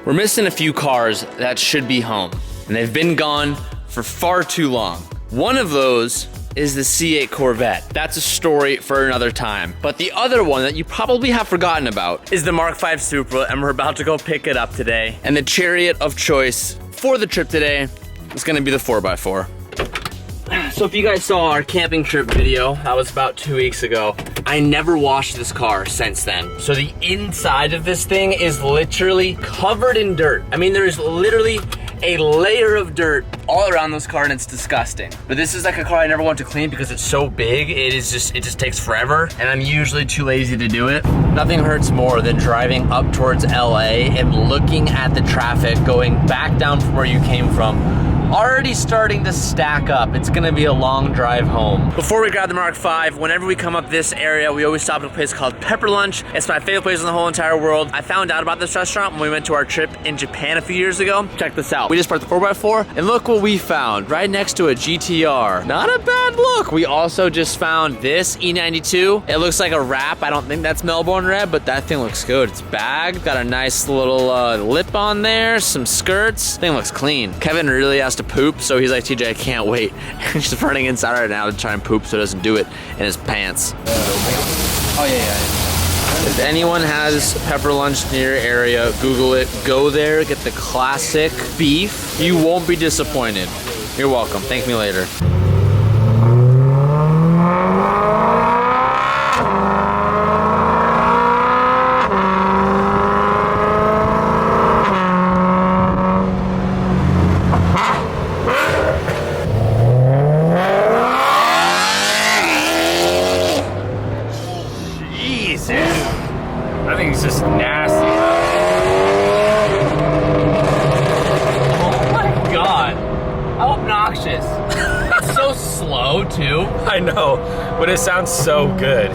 We're missing a few cars that should be home, and they've been gone for far too long. One of those is the C8 Corvette. That's a story for another time. But the other one that you probably have forgotten about is the Mark V Supra, and we're about to go pick it up today. And the chariot of choice for the trip today is gonna be the 4x4. So if you guys saw our camping trip video, that was about 2 weeks ago. I never washed this car since then. So the inside of this thing is literally covered in dirt. I mean, there is literally a layer of dirt all around this car, and it's disgusting. But this is like a car I never want to clean because it's so big. It just takes forever, and I'm usually too lazy to do it. Nothing hurts more than driving up towards LA and looking at the traffic going back down from where you came from. Already starting to stack up. It's gonna be a long drive home. Before we grab the Mark V, whenever we come up this area, we always stop at a place called Pepper Lunch. It's my favorite place in the whole entire world. I found out about this restaurant when we went to our trip in Japan a few years ago. Check this out. We just brought the 4x4, and look what we found right next to a GTR. Not a bad look. We also just found this E92. It looks like a wrap. I don't think that's Melbourne Red, but that thing looks good. It's bagged, got a nice little lip on there, some skirts. Thing looks clean. Kevin really has to poop, so he's like, TJ, I can't wait. He's running inside right now to try and poop so he doesn't do it in his pants. Oh yeah. If anyone has Pepper Lunch near your area, Google it, go there, get the classic beef. You won't be disappointed. You're welcome, thank me later. I think it's just nasty. Oh my god. How obnoxious. It's so slow too. I know, but it sounds so good.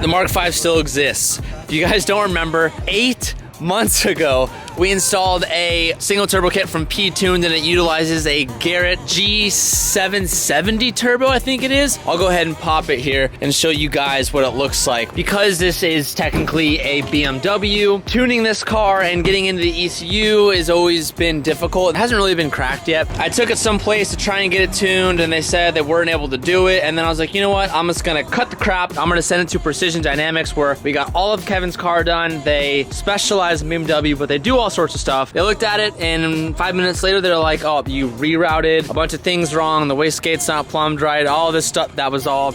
The Mark V still exists. If you guys don't remember, 8 months ago, we installed a single turbo kit from P-Tuned, and it utilizes a Garret G-770 Turbo, I think it is. I'll go ahead and pop it here and show you guys what it looks like. Because this is technically a BMW, tuning this car and getting into the ECU has always been difficult. It hasn't really been cracked yet. I took it someplace to try and get it tuned, and they said they weren't able to do it, and then I was like, you know what, I'm just gonna cut the crap. I'm gonna send it to Precision Dynamics, where we got all of Kevin's car done. They specialize in BMW, but they do all sorts of stuff. They looked at it, and 5 minutes later, they're like, oh, you rerouted a bunch of things wrong. The wastegate's not plumbed right. All this stuff, that was all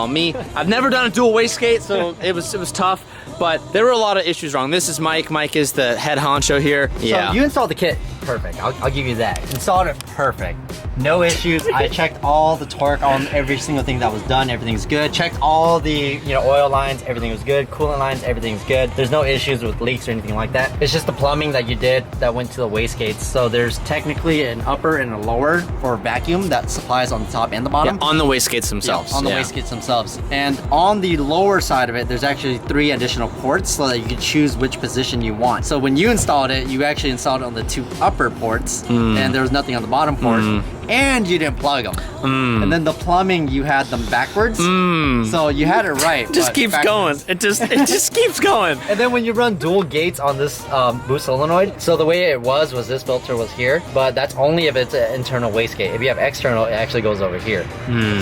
me. I've never done a dual wastegate, so it was tough, but there were a lot of issues wrong. This is Mike. Mike is the head honcho here. Yeah. So you installed the kit perfect. I'll give you that. Installed it perfect. No issues. I checked all the torque on every single thing that was done. Everything's good. Checked all the oil lines. Everything was good. Coolant lines. Everything's good. There's no issues with leaks or anything like that. It's just the plumbing that you did that went to the wastegates. So there's technically an upper and a lower for vacuum that supplies on the top and the bottom. Yeah, on the wastegates themselves. Yeah, on the wastegates themselves. And on the lower side of it, there's actually 3 additional ports so that you can choose which position you want. So when you installed it, you actually installed it on the 2 upper ports, and there was nothing on the bottom port. And you didn't plug them. And then the plumbing, you had them backwards. So you had it right. It just keeps going. It just keeps going. And then when you run dual gates on this boost solenoid, so the way it was this filter was here, but that's only if it's an internal wastegate. If you have external, it actually goes over here.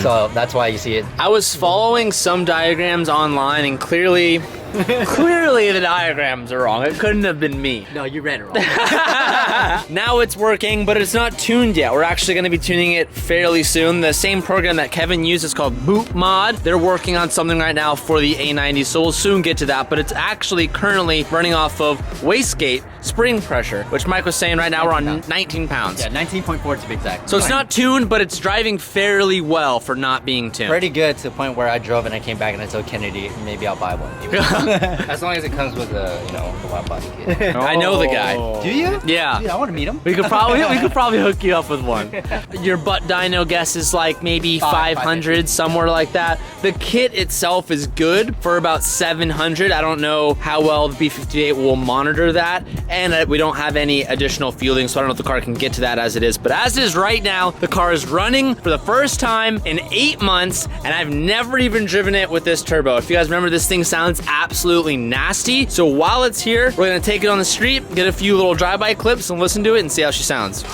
So that's why you see it. I was following some diagrams online, and clearly the diagrams are wrong. It couldn't have been me. No, you read it wrong. Now it's working, but it's not tuned yet. We're actually going to be tuning it fairly soon. The same program that Kevin used is called Boot Mod. They're working on something right now for the A90, so we'll soon get to that, but it's actually currently running off of wastegate spring pressure, which Mike was saying right now we're on 19 pounds. Yeah, 19.4 to be exact. So it's not tuned, but it's driving fairly well for not being tuned. Pretty good, to the point where I drove and I came back and I told Kennedy, maybe I'll buy one. As long as it comes with the, the wide body kit. I know the guy. Do you? Yeah. Dude, I want to meet him. We could probably hook you up with one. Your butt dyno guess is like maybe 500, somewhere like that. The kit itself is good for about 700. I don't know how well the B58 will monitor that, and we don't have any additional fueling, so I don't know if the car can get to that as it is. But as it is right now, the car is running for the first time in 8 months, and I've never even driven it with this turbo. If you guys remember, this thing sounds absolutely nasty. So while it's here, we're gonna take it on the street, get a few little drive-by clips and listen to it and see how she sounds.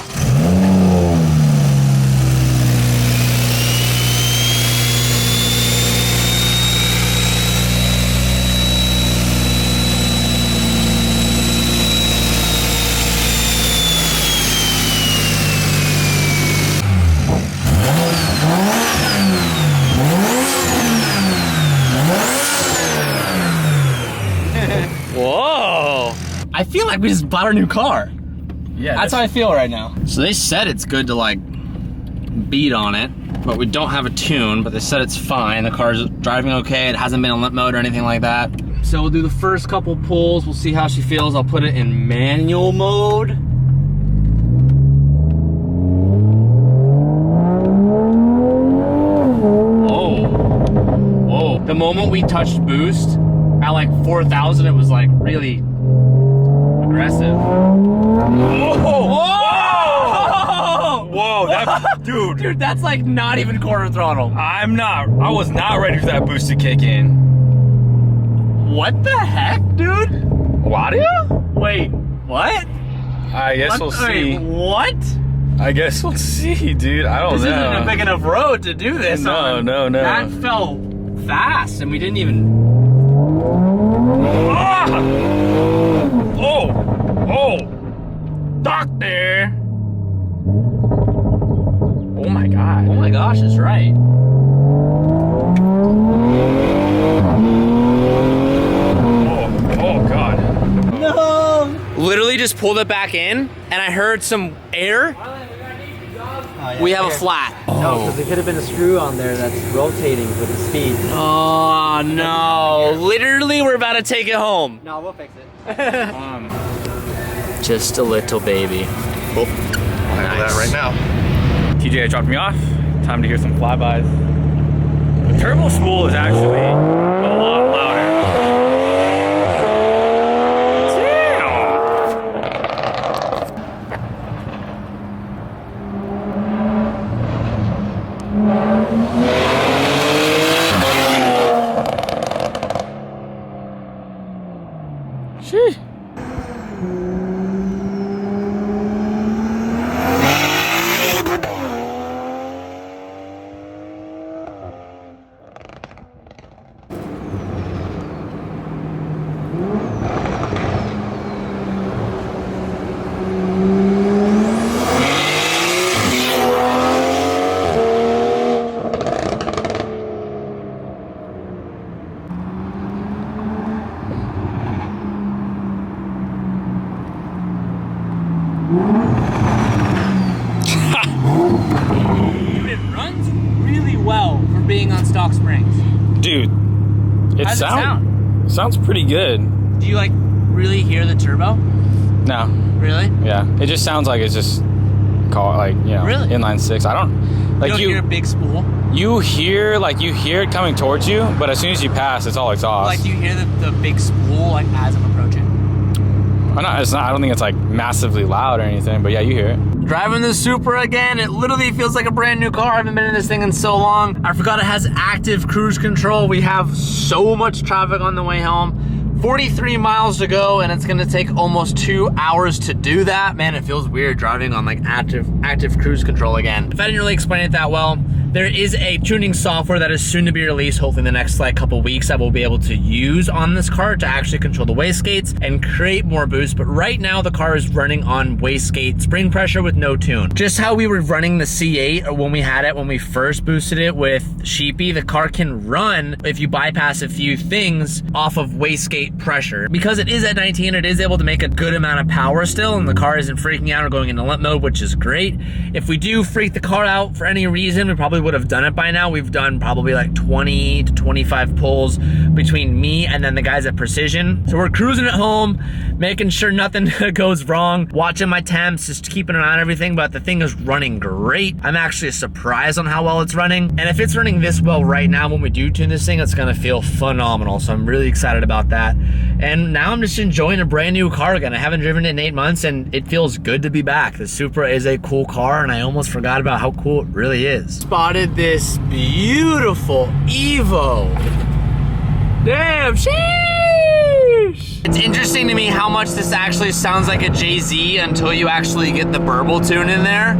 Whoa. I feel like we just bought a new car. Yeah, That's how I feel right now. So they said it's good to like beat on it, but we don't have a tune, but they said it's fine. The car's driving okay. It hasn't been in limp mode or anything like that. So we'll do the first couple pulls. We'll see how she feels. I'll put it in manual mode. Whoa. The moment we touched boost, at like 4,000, it was like really aggressive. Whoa, that, dude. Dude, that's like not even quarter throttle. I was not ready for that boost to kick in. What the heck, dude? What? Wait, what? I guess we'll see. Wait, what? I guess we'll see, dude. I don't This know. isn't a big enough road to do this on. No. That felt fast, and we didn't even... Ah! Oh! Doctor! Oh my god. Oh my gosh, it's right. Oh god. No! Literally just pulled it back in, and I heard some air. We have a flat. No, because there could have been a screw on there that's rotating with the speed. Oh no! Literally, we're about to take it home. No, we'll fix it. Just a little baby. I'll handle that right now. TJ dropped me off. Time to hear some flybys. The turbo spool is actually a lot louder. Sheesh. Dude, it runs really well for being on stock springs. Dude, How's it sound? sounds pretty good. Do you like really hear the turbo? No, Really? yeah, it just sounds like it's just Really? inline six. I don't like you don't hear a big spool? You hear it coming towards you, but as soon as you pass, it's all exhaust. Like, do you hear the big spool like as I'm approaching? I don't think it's like massively loud or anything, but yeah, you hear it. Driving the Supra again, it literally feels like a brand new car. I haven't been in this thing in so long. I forgot it has active cruise control. We have so much traffic on the way home. 43 miles to go, and it's gonna take almost 2 hours to do that. Man, it feels weird driving on like active cruise control again. If I didn't really explain it that well, there is a tuning software that is soon to be released, hopefully in the next like couple weeks, that we'll be able to use on this car to actually control the wastegates and create more boost. But right now the car is running on wastegate spring pressure with no tune. Just how we were running the C8 when we had it, when we first boosted it with Sheepy, the car can run if you bypass a few things off of wastegate pressure. Because it is at 19, it is able to make a good amount of power still, and the car isn't freaking out or going into limp mode, which is great. If we do freak the car out for any reason, we probably would have done it by now. We've done probably like 20 to 25 pulls between me and then the guys at Precision. So we're cruising at home, making sure nothing goes wrong, watching my temps, just keeping an eye on everything, but the thing is running great. I'm actually surprised on how well it's running. And if it's running this well right now, when we do tune this thing, it's gonna feel phenomenal. So I'm really excited about that. And now I'm just enjoying a brand new car again. I haven't driven it in 8 months, and it feels good to be back. The Supra is a cool car, and I almost forgot about how cool it really is. Spotted spotted this beautiful Evo. Damn, sheesh! It's interesting to me how much this actually sounds like a Jay-Z until you actually get the burble tune in there.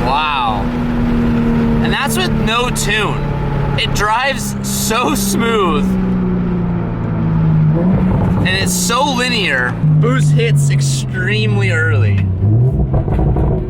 Wow. And that's with no tune. It drives so smooth. And it's so linear. Boost hits extremely early.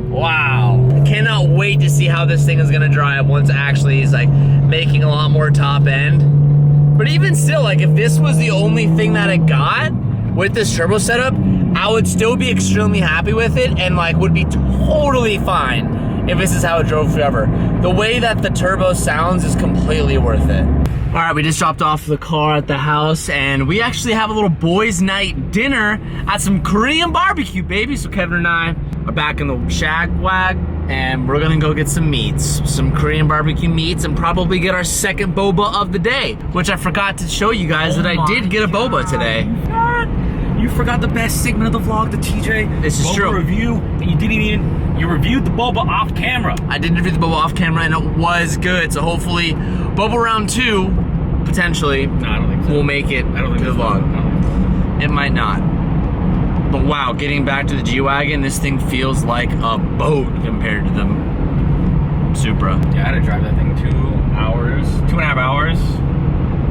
Wow. I cannot wait to see how this thing is gonna drive once it actually is like making a lot more top end. But even still, like if this was the only thing that it got with this turbo setup, I would still be extremely happy with it and like would be totally fine if this is how it drove forever. The way that the turbo sounds is completely worth it. All right, we just dropped off the car at the house and we actually have a little boys' night dinner at some Korean barbecue, baby. So Kevin and I are back in the shag wag and we're gonna go get some meats, some Korean barbecue meats, and probably get our second boba of the day, which I forgot to show you guys that I did get a boba today. You forgot the best segment of the vlog, the TJ This is boba true. review, and you didn't even, you reviewed the boba off camera. I did review the boba off camera and it was good. So hopefully boba round 2, potentially, No, I don't think so. we'll make it I don't think to the so. vlog. I don't think so. It might not. But wow, getting back to the G-Wagon, this thing feels like a boat compared to the Supra. Yeah, I had to drive that thing 2 hours, 2.5 hours.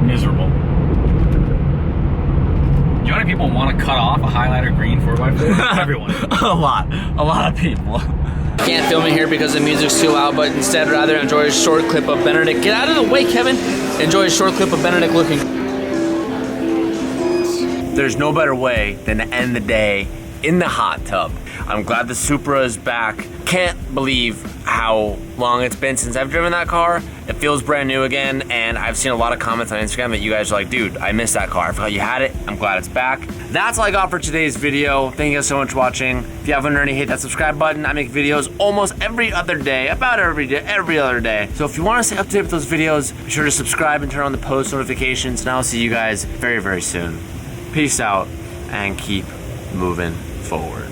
Miserable. Do you know how many people want to cut off a highlighter green 4x4? Everyone. A lot of people. Can't film it here because the music's too loud, but instead rather enjoy a short clip of Benedict. Get out of the way, Kevin. Enjoy a short clip of Benedict looking. There's no better way than to end the day in the hot tub. I'm glad the Supra is back. Can't believe how long it's been since I've driven that car. It feels brand new again, and I've seen a lot of comments on Instagram that you guys are like, dude, I missed that car. I forgot you had it. I'm glad it's back. That's all I got for today's video. Thank you guys so much for watching. If you haven't already, hit that subscribe button. I make videos almost every other day, about every other day. So if you want to stay up to date with those videos, be sure to subscribe and turn on the post notifications, and I'll see you guys very, very soon. Peace out, and keep moving forward.